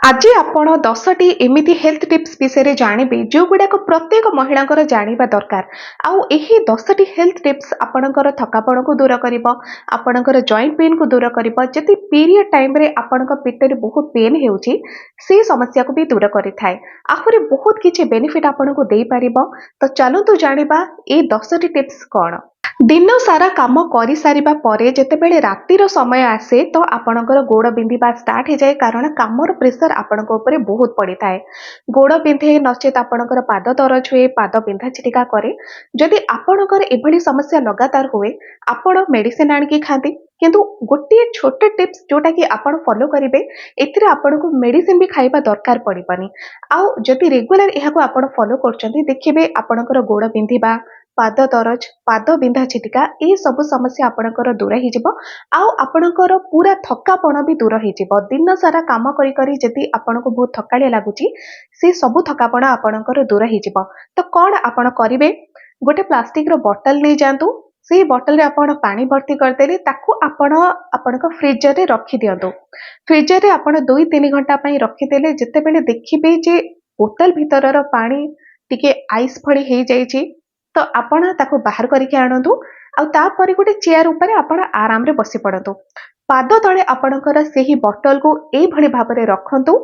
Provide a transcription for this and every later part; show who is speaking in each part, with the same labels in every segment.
Speaker 1: आज आपण 10ଟି एमिति हेल्थ टिप्स विषय जानवे जो गुड़ाक प्रत्येक महिला जानिबा दरकार। आउ एही 10टी हेल्थ टिप्स आपणकर थकापण को दूर करिवो, आपणकर जॉइंट पेन को दूर करिवो, जति पीरियड टाइम रे आपणक पेटरे बहुत पेन हेउची से समस्या को भी दूर करिथाय। आहुरी बहुत किछि बेनिफिट आपणको देई परिबो। तो चलंतु जानिबा ए 10टी टिप्स कोन। दिन सारा काम करि सारिबा परे जेतेबेले रातिर समय आसे तो आपणकर गोड़ बिंधिबा स्टार्ट हो जाए, कारण कामर प्रेशर आपणक उपरे बहुत पड़ी थाए। गोड़ बिंधे नचेत आपणकर पाद दरज हुए, पाद बिंधा छिटिका करे। जदि आपणकर एभली समस्या लगातार हुए, आपण मेडिसिन आनिकी खाती, किंतु गोटे छोटे टिप्स जोटा कि आपण फॉलो करिवे, एथिरे आपणको मेडिसिन भी खाइबा दरकार पड़िबनी। आउ जदि रेगुलर एहाको आपण फॉलो करचंती, देखिबे आपणकर गोड़ बिंधिबा, पाद दरज, पाद बिंधा छिटिका ए सब समस्या आपणकर दूर हो। आउ आपणकर पूरा थकापण भी दूर हो। दिन सारा काम करी करी जदि आपणको बहुत थकालिया लागुची, से सब थकापण आपणकर दूर हो। तो कौन आपण करिवे, गोटे प्लास्टिक रो बोतल नहीं जातु, से बोतल रे आपण पानी भर्ती करदेले ताकू आपण आपणक फ्रीजर रे रखी दियंतु। फ्रीजर रे आपण 2-3 घंटा पई रखिदेले जेतेबेले देखिबे जे बोतल भितरर पानी टिके आइस भली हे जाईची, तो आपण ताको बाहर करके आणंतु। आउ तापरे गोटे चेयर उपरे आपण आराम रे बसी पड़ंतु। पाद तले आपणकर सेही बोतल को ए भली भाबरे रखंतु।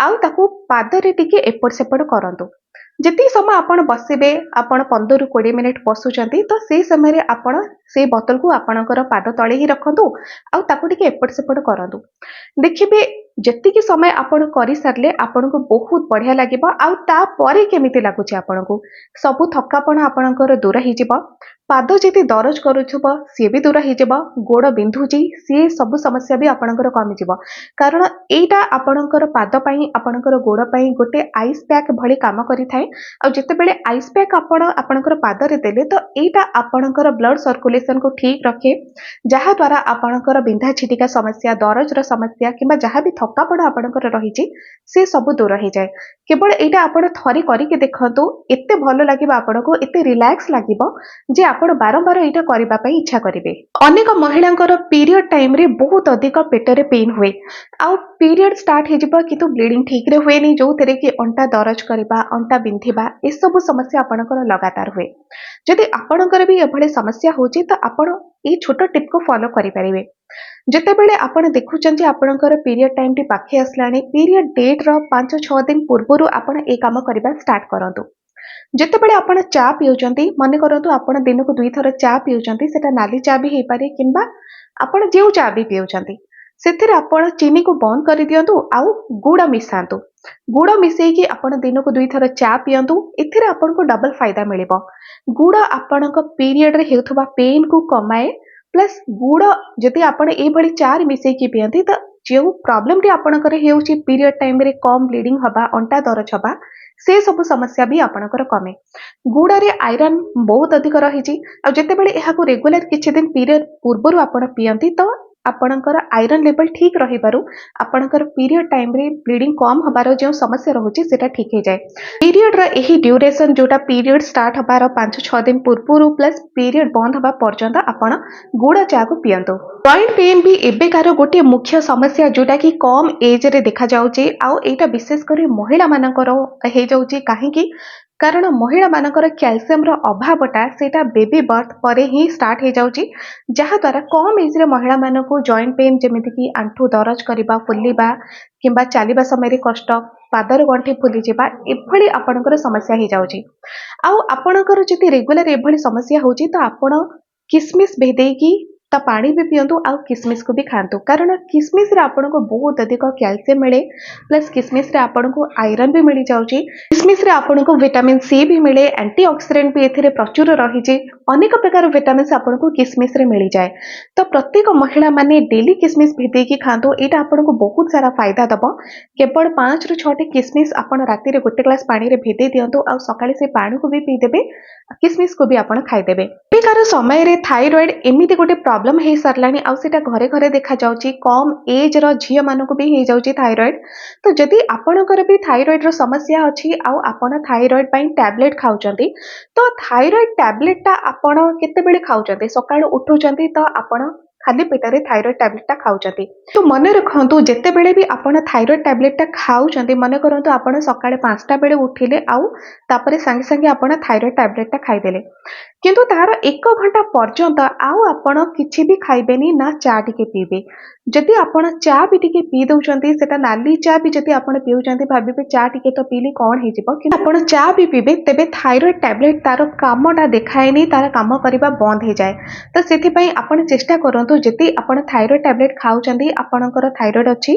Speaker 1: आउ ताको पादरे टिके एपट सेपट करंतु। जति समय आपण बसिबे, आपण 15-20 मिनिट बसुचंती, तो से समय रे आपण से बोतल को आपणकर पाद तले ही रखंतु। आउ ताको टिके एपट सेपट करंतु। देखिबे जतिकी समय आपण करि सारले आपनको बहुत बढ़िया लागिबो। आउ ता परे केमिति लागुची आपनको सबु थकापण आपणकर दूर हिजिबो। पाद जति दरज करूछबो सी भी दूर हिजिबो। गोड़ बिंधुची सी सब समस्या भी आपणकर कमि जिवो, कारण एटा आपणकर पाद पई आपणकर गोड़ पई गोटे आइस पैक भली काम करि थाए। आ जेतेबेले आइस पैक आपणकर पाद रे देले, तो एटा आपणकर ब्लड सर्कुलेशन को ठीक रखे, जहा द्वारा आपणकर बिंधा छिटिका समस्या, दरज रो समस्या किंबा जहा भी थकापण आपणकर रहिची से सब दूर हो जाए। केवल एटा आपण थरी करिके देखंतु, एते भलो लागिबो, आपनको एते रिलैक्स लागिबो जे आपण बारंबार एटा करिबा पई इच्छा करिवे। अनेक महिलांकर पीरियड टाइम रे बहुत अधिक पेटरे पेन हुए। आउ पीरियड स्टार्ट हेजिबो किंतु ब्लीडिंग ठीक रे हुए नहीं, जो थेरे कि अंटा दरज करिबा, अंटा बिंधिबा, ए सब समस्या आपणकर लगातार हुए। जदि आपणकर भी एभली समस्या होची, तो आपण ए छोटो टिप को फॉलो करि परिवे। जेतेबेले आपण देखुचंती आपणकर पीरियड टाइम टी पाखे आसलानी, पीरियड डेट रो 5-6 दिन पूर्वरु आपण ए काम करिबा स्टार्ट करंतु। जेतेबेले आपण चा पिउचंती, माने करंतु आपण दिनकु 2 थर चा पिउचंती, सेटा नाली चा भी हे पारे किंबा आपण जेउ चा भी पिउचंती, सेथिरे आपण चीनी को बंद करि दियंतु। आउ गुड़ मिसांतु। गुड़ मिसेकी आपण दिनकु 2 थर चा पियंतु। एथिरे आपनको डबल फायदा मिलिबो। गुड़ आपणक पीरियड रे हेउथबा पेन को कमाए, प्लस गुड़ जदि आपण ए भली चार मिसेकी पियंती, तो जो प्रॉब्लम टी आपणकर हेउची पीरियड टाइम रे कम ब्लीडिंग हबा, अंटा दरज हबा, से सब समस्या भी आपणकर कमे। गुड़ रे आयरन बहुत अधिक रहिची। आ जेतेबेले एहाको रेगुलर किछि दिन पीरियड पूर्वरु आपण पियंती, तो आपणकर आयरन लेवल ठीक रहिबारु आपणकर पीरियड टाइम रे ब्लीडिंग कम हबार जो समस्या रहुची सेटा ठीक हो जाए। पीरियड रा एही ड्यूरेशन जोटा पीरियड स्टार्ट हबार 5-6 दिन पूर्वरु प्लस पीरियड बंद हबा पर्यंत आपण गुड़ चा को पियंतु। जॉइंट पेन भी एबेकार गोटे मुख्य समस्या जोटा कि कम एज रे देखा जाउची। आउ एटा विशेष करी महिला मानकर हे जाउची, काहेकि कारण महिला मानकर कैल्शियम रो अभावटा सेटा बेबी बर्थ परे ही स्टार्ट हो जाउची, जहा द्वारा कम एज रे महिला मानकु जॉइंट पेन जेमिति कि आंठू दरज करिबा, फुलिबा किंबा चलिबा समय रे कष्ट, पादर गंठी फुली जिबा, एभली आपणकर समस्या हो जाउची। आउ आपणकर जति रेगुलर एभली समस्या होची, तो आपण किसमिस भेदेकी ता पानी भी पियंतु। आउ किसमिस को भी खांतु, कारण किसमिस रे आपनको बहुत अधिक कैल्शियम मिले, प्लस किसमिस रे आपनको आयरन भी मिली जाउची। किसमिस रे आपनको विटामिन सी भी मिले, एंटीऑक्सीडेंट भी एथिरे प्रचुर रहिଛି। अनेक प्रकार विटामिन्स आपनको किसमिस रे मिली जाए। तो प्रत्येक महिला माने डेली किसमिस भेदेकी खांतु, एटा आपनको बहुत सारा फायदा दबो। केवल 5-6 किसमिस आपण राति रे गोटे ग्लास पानी रे भेदे दियंतु। आ सकाळे से पानी को भी पी देबे, किसमिस को भी आपण खाई देबे। एकार समय रे थायराइड एमिति गोटे प्रॉब्लम हे सरलानी। आ सेटा घरे घरे देखा जाउची, कम एज रो झिया मानको भी हे जाउची थायराइड। तो जदि आपणकर भी थायराइड रो समस्या अछि, आउ आपण थायराइड पई टैबलेट खाउचंती, तो थायराइड टैबलेट ता आपण केते बेले खाउचंती, सकाळ उठुचंती तो आपण खाली पेटरे थायरॉइड टैबलेट खाऊचंती। तो मन रखंतु जेतेबेले भी आपण थायरॉइड टैबलेट खाऊचंती मन करंतु आपण सकाळे 5टा बेले उठिले आउ तापरे संगे संगे आपण थायरॉइड टैबलेट खाइदेले किंतु तार 1 घंटा पर्यंत आउ आपण किछि भी खाइबेनी ना चा टिके पीबे। जदि आपण चा भी टिके पी दउचंती सेटा नाली चा भी जदि आपण पिउचंती भाबिबे चा टिके तो पीली कोन हे जिवो कि आपण चा भी पीबे तेबे थायरॉइड टैबलेट तार कामटा देखाएनी तार काम करिबा बंद हे जाए। तो सेथि पई आपण चेष्टा करंतु जदि आपण थायरॉइड टैबलेट खाउचंती आपणकर थायरॉइड अछि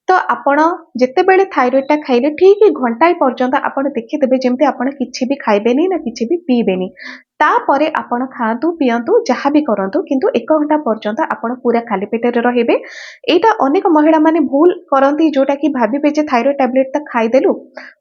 Speaker 1: तो आपण जेतेबेले थायरॉइड टा खाइले ठीक घंटाए पर्यंत आपण देखिदेबे जेमति आपण किछि भी खाइबेनी ना किछि भी पीबेनी तापरे आपण खातु पियंतु जहाँ भी करंतु किंतु 1 घंटा पर्यंत आपण पूरा खाली पेटरे रहिबे। एटा अनेक महिला माने भूल करंती जोटा कि भाबिबे जे थायरॉइड टैबलेट त खाइदेलु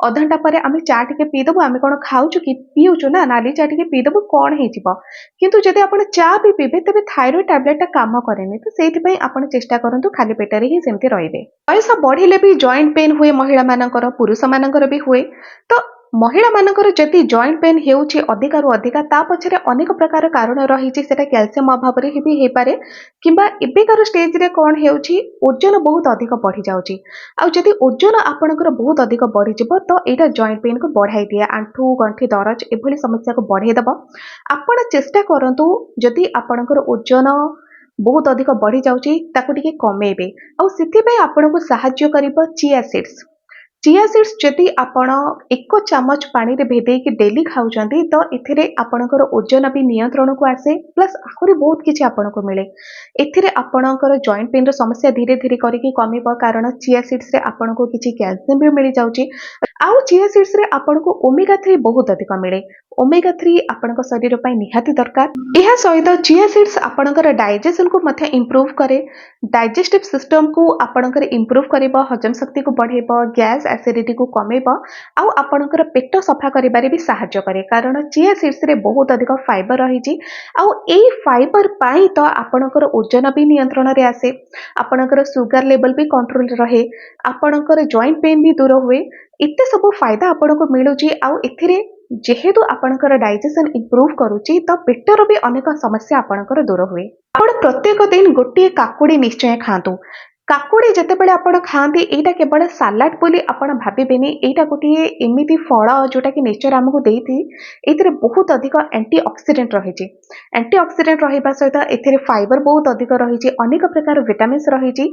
Speaker 1: अध घंटा परे आमे चा टिके पीदबु आमे कोन खाउचु कि पिउचु ना नाली चा टिके पीदबु कोन हे जिवो किंतु जदि आपण चा भी पीबे तबे थायरॉइड टैबलेट काम करेनी। तो सेति पई आपण चेष्टा करंतु खाली पेटरे ही सेमति रहिबे। वयस बढ़िले भी जॉइंट पेन हुए महिला मानकर पुरुष मानकर भी हुए। तो महिला मानकर जदि जॉइंट पेन हेउची अधिका रु अधिका ता पछरे अनेक प्रकार कारण रहिछि सेटा कैल्शियम अभाव रे भी हे पारे किबा एबेकार स्टेज रे कोन हेउची ओजन बहुत अधिक बढ़ी जाउची आ जदि ओजन आपनकर बहुत अधिक बढ़ी जिवो तो एटा जॉइंट पेन को बढ़ाई दिया आंठू गंठी दरज एभली समस्या को बढ़ाई दबो। आपण चेष्टा करंतु जदि आपनकर ओजन बहुत अधिक बढ़ी जाउची ताको टिके कमेबे आ सेति पई आपनको सहाय्य करिवो चिया सीड्स। चिया सीड्स जदि आपण 1 चामच पानी रे भेदे कि डेली खाउचंती तो एथिरे आपणकर ओजन भी नियंत्रण को आसे प्लस आहुरी बहुत किछि आपनको मिले। एथिरे आपणकर जॉइंट पेन रो समस्या धीरे धीरे करिकि कमिबो कारण चिया सीड्स रे आपनको किछि कैल्शियम भी मिली जाउची आउ चिया सीड्स रे आपनको ओमेगा 3 बहुत अधिक मिले। ओमेगा 3 आपणक शरीर पई निहाती दरकार। एहा सहित चिया सीड्स आपणकर डाइजेशन को मथे इंप्रूव करे डाइजेस्टिव सिस्टम को आपणकर इंप्रूव करिबो हजम शक्ति को बढ़ेबो गैस एसिडिटी को कमेबो आउ आपणकर पेट सफा करिबारे भी सहायता करे कारण चिया सीड्स रे बहुत अधिक फाइबर रहिछि आउ एई फाइबर पाई तो आपणकर ओजन भी नियंत्रण रे आसे आपणकर सुगर लेवल भी कंट्रोल रहे आपणकर जॉइंट पेन भी दूर हुए इते सब फायदा आपनको मिलुची आउ एथिरे जेहेतु आपणकर डाइजेशन इंप्रूव करूची तो पेटर भी अनेक समस्या आपणकर दूर हुए। आपण प्रत्येक दिन गोटे काकुड़ी निश्चय खातु काकुड़ी जितेबाला आपण खाती एटा केवल सालाड बोली आपण भाबिबेनी एटा गोटे एमिति फल जोटा कि नेचर आमको देती एथिरे बहुत अधिक एंटीऑक्सीडेंट रही एंटीऑक्सीडेंट रहिबा सहित एथिरे फाइबर बहुत अधिक रही अनेक प्रकार विटामिन्स रही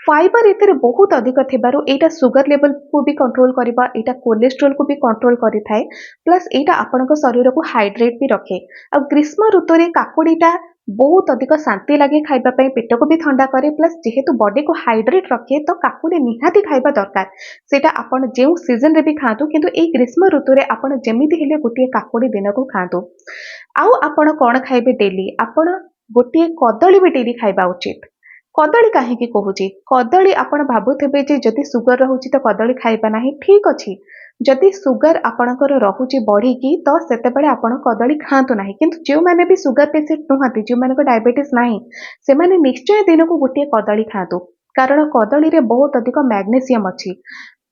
Speaker 1: फाइबर एथिरे बहुत अधिक थिबारु एटा सुगर लेवल को भी कंट्रोल करिबा एटा कोलेस्ट्रोल को भी कंट्रोल करि थाए प्लस एटा आपनक शरीर को हाइड्रेट भी रखे आ ग्रीष्म ऋतु रे काकुड़ीटा बहुत अधिक शांति लगे खाइबा पई पेट को भी ठंडा करे प्लस जेहेतु बॉडी को हाइड्रेट रखे तो काकुड़ी निहाती खाइबा दरकार सेटा आपण जेउ सीजन रे भी खातु किंतु ए ग्रीष्म ऋतु रे आपण जेमिति हेले गोटे काकुड़ी दिन को खातु आउ आपण कोन खाइबे डेली आपण गोटे कदली भी डेली खाइबा उचित। कदली काहे कहूची कदली आपण भाबुथिबे जे जदि सुगर रहउची तो कदली खाइबा नाही ठीक अछि जदि सुगर आपणकर रहुची बढ़ी की तो सेतेबेले आपण कदली खातु नाही किंतु जे माने भी सुगर पेशेंट नुहति जे माने को डायबिटीज नाही से माने निश्चय दिन को गोटे कदली खातु कारण कदली रे बहुत अधिक मैग्नीशियम अछि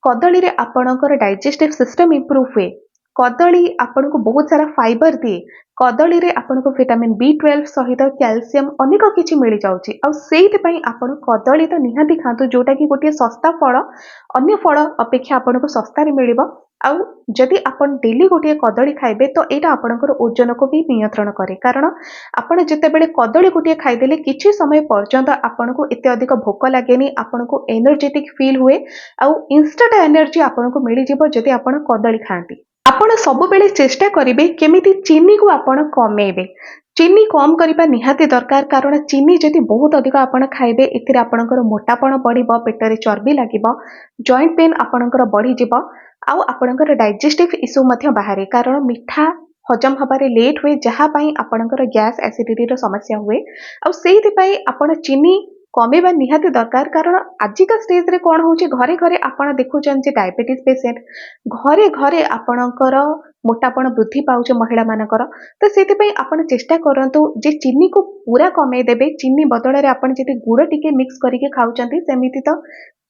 Speaker 1: कदली रे आपणकर डाइजेस्टिव सिस्टम इंप्रूव हुए कदली आपन को बहुत सारा फाइबर दिए कदली रे आपन को विटामिन B12 सहित कैल्शियम अनेक किछि मिल जाउची आ सेहित पई आपन कदली तो निहाती खातु जोटा कि गोटे सस्ता फल अन्य फल अपेक्षा आपन को सस्ता रे मिलिबो आ जदि आपन डेली गोटे कदली खाइबे तो एटा आपनकर ओजन को भी नियंत्रण करे कारण आपन जेतेबेले कदली गोटे खाइदेले किछि समय पर्यंत आपन को एते अधिक भोक लागेनी आपन को एनर्जेटिक फील हुए आ इंस्टेंट एनर्जी आपन को मिली जिवो जदि आपन कदली खांती। आपण सब बेले चेष्टा करिवे केमिति चीनी को आपण कमेबे चीनी कम करबा निहाती दरकार कारण चीनी जदि बहुत अधिक आपण खाइबे एथिरे आपणकर मोटापण बढ़िबो पेटरे चर्बी लागिबो जॉइंट पेन आपणकर बढ़ी जिवो आउ आपणकर डाइजेस्टिव इश्यू मध्य बाहरे कारण मिठा हजम हबारे लेट हुए जहाँ पाई आपणकर गैस एसिडिटी रो समस्या हुए आउ सेहिति पई आपण चीनी कमेबा निहाती दरकार कारण आजिका स्टेज रे कोन होउची घरे घरे आपण देखुचन जे डायबिटीज पेशेंट घरे घरे आपणकर मोटापण वृद्धि पाउछ महिला मानकर। तो सेथिपई आपण चेष्टा करंतु जे चीनी को पूरा कमे देबे। चीनी बदल रे आपण जदि गुड़ टिके मिक्स करके खाउचंती सेमिति तो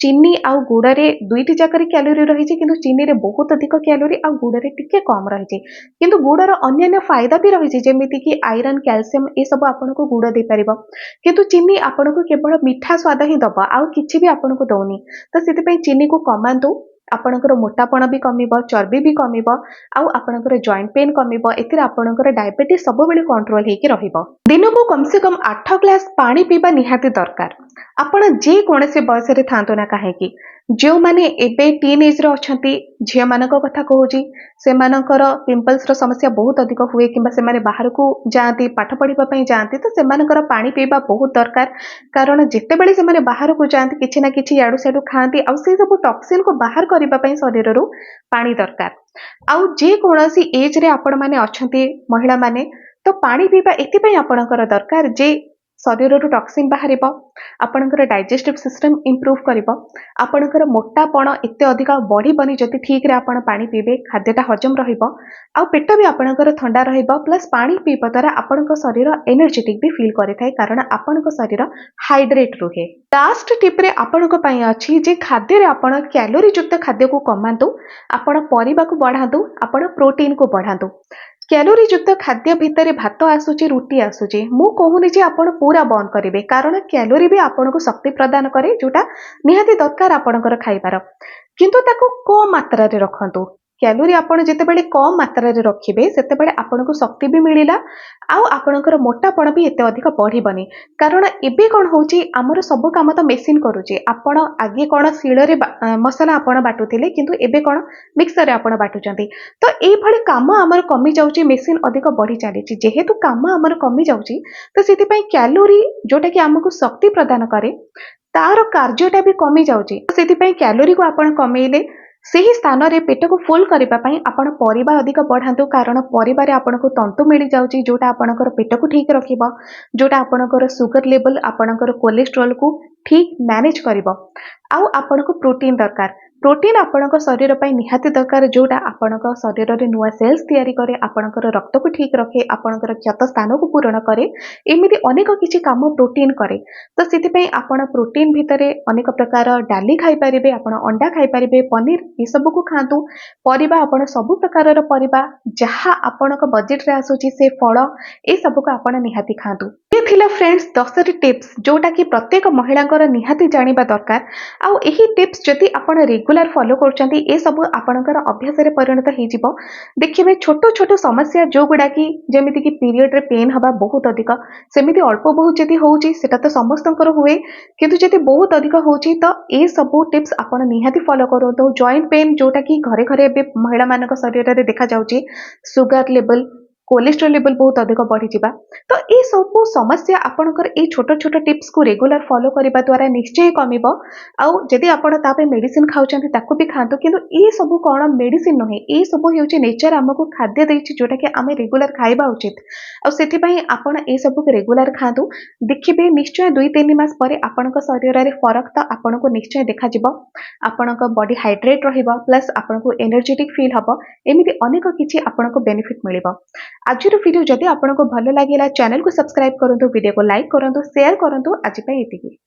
Speaker 1: चीनी आउ गुड़े दुईटी जाकर कैलोरी रही किंतु चीनी रे बहुत अधिक कैलोरी आउ गुड़े टिके कम रही किंतु गुड़र अन्य फायदा भी रही जेमिति कि आयरन कैल्शियम ये सब आपको गुड़ दे पारिबो किंतु चीनी आपको केवल मीठा स्वाद ही दबा आउ किछि भी आपको दौनी। तो सेतिपई चीनी को कमांतु आपणकर मोटापण भी कमिबो चर्बी भी कमिबो आउ आपणकर जॉइंट पेन कमिबो एथिरे आपणकर डायबिटीज सब बेले कंट्रोल हेकि रहिबो। दिन को कम से कम 8 ग्लास पानी पीबा निहाती दरकार। आपण जे कोनसे बयस रे थांतो ना काहेकि जो माने एबे टीन एज रे अछंती झिया मानक कथा कहूची से मानकर पिंपल्स रो समस्या बहुत अधिक हुए किंबा से माने बाहर को जाती पाठ पढ़िबा पई जाती तो से मानकर पानी पीबा बहुत दरकार। कारण जेते बेले से माने बाहर को जाती किछि ना किछि याडू सेडू खाती आ से सब टॉक्सिन को बाहर करबा पई शरीर रो पानी दरकार। आउ जे कोनोसी एज रे आपण माने अछंती महिला माने तो पानी पीबा एति पई आपणकर दरकार जे शरीर रो टॉक्सिन बाहर आपणकर डाइजेस्टिव सिस्टम इंप्रूव करिबो आपणकर मोटापण एते अधिक बढ़ीबनी जति ठीक रे आपण पानी पीबे खाद्यटा हजम रहिबो आ पेट भी आपणकर ठंडा रहिबो प्लस पानी पीबा द्वारा आपणक शरीर एनर्जेटिक भी फील करिथाय कारण आपणक शरीर हाइड्रेट रुहे। लास्ट टिप रे आपणक पई अछि जे खाद्य रे आपण कैलोरी युक्त खाद्य को कमांतु आपण परिबा को बढ़ांतु आपण प्रोटीन को बढ़ांतु। कैलोरी युक्त खाद्य भितर भात आसुची रुटी आसुची मु कहूनी जे आपण पूरा बंद करेंगे कारण कैलोरी भी आपन को शक्ति प्रदान करे जोटा निहाती दरकार आपणकर खाइबार किंतु ताको कम मात्रा रे रखंतु। कैलोरी आपण जेतेबेले कम मात्रा रे रखिबे सेतेबेले आपन को शक्ति भी मिलिला आउ आपणकर मोटापण भी एते अधिक बढ़ीबनी कारण एबे कोन होची हमर सब काम तो मेसिन करूची आपण आगे कोन शिळ रे मसला आपण बाटुथिले किंतु एबे कोन मिक्सर रे आपण बाटुचंती तो एई भली काम हमर कमी जाउची मेसिन अधिक बढ़ी चलीची जेहेतु काम हमर कमी जाउची तो सेति पई कैलोरी जोटा कि हमको शक्ति प्रदान करे तार कार्यटा भी कमी जाउची सेति पई कैलोरी को आपण कमेइले सही स्थान रे पेट को फुल करबा पई आपण परिबा अधिक बढ़ांतु कारण परिबा रे आपनको तंतु मिल जाउची जोटा आपणकर पेट को ठीक रखिबो जोटा आपणकर सुगर लेवल आपणकर कोलेस्ट्रॉल को ठीक मैनेज करिबो आउ आपनको प्रोटीन दरकार। प्रोटीन आपणक शरीर पई निहाती दरकार जोटा आपणक शरीर रे नुआ सेल्स तयारी करे आपणकर रक्त को ठीक रखे आपणकर क्षत स्थान को पूरण करे एमिति अनेक किछि काम प्रोटीन करे। तो सेति पई आपण प्रोटीन भितरे अनेक प्रकार डाली खाई परिबे आपण अंडा खाई परिबे पनीर ए सब को खांतु परिबा आपण सब प्रकार रो परिबा जहा आपणक बजेट रे आसुची से फल ए सब को आपण निहाती खांतु। ये थिला फ्रेंड्स 10 टिप्स जोटा कि प्रत्येक महिलांकर निहाती जानिबा दरकार आउ एही टिप्स जदि आपण रेगुलर फॉलो करछंती ए सब आपणकर अभ्यास रे परिणत हे जिवो। देखिबे छोट छोट समस्या जो गुडा कि जेमिति कि पीरियड रे पेन हबा बहुत अधिक सेमिति अल्प बहुत जदि होउची सेटा तो समस्तंकर हुए किंतु जदि बहुत अधिक होउची तो ए सब टिप्स आपण निहाती फॉलो करतो। जॉइंट पेन जोटा कि घरे घरे बे महिला मानक शरीर रे देखा जाउची सुगर लेवल कोलेस्ट्रॉल लेवल बहुत अधिक बढ़ी जिबा तो ये सब समस्या आपणकर ए छोट छोट टिप्स को रेगुलर फॉलो करबा द्वारा निश्चय कमिबो आउ जदि आपण तापे मेडिसिन खाउचंती ताको भी खांतो किंतु ए सब कोन मेडिसिन नहे ए सब हेउची नेचर हमको खाद्य देछि जोटा कि आमे रेगुलर खाइबा उचित आ सेति पई आपण ए सब को रेगुलर खांतु देखिबे निश्चय 2-3 मास परे आपणक शरीर रे फरक तो आपणको निश्चय देखा जिवो आपणक बॉडी हाइड्रेट रहिबो प्लस आपणको एनर्जेटिक फील हबो एमिति अनेक किछि आपणको बेनिफिट मिलिबो। आज वीडियो जदि आपको भल लगे चैनल को सब्सक्राइब करूँ वीडियो को लाइक करूँ शेयर करूँ आज एतिकी।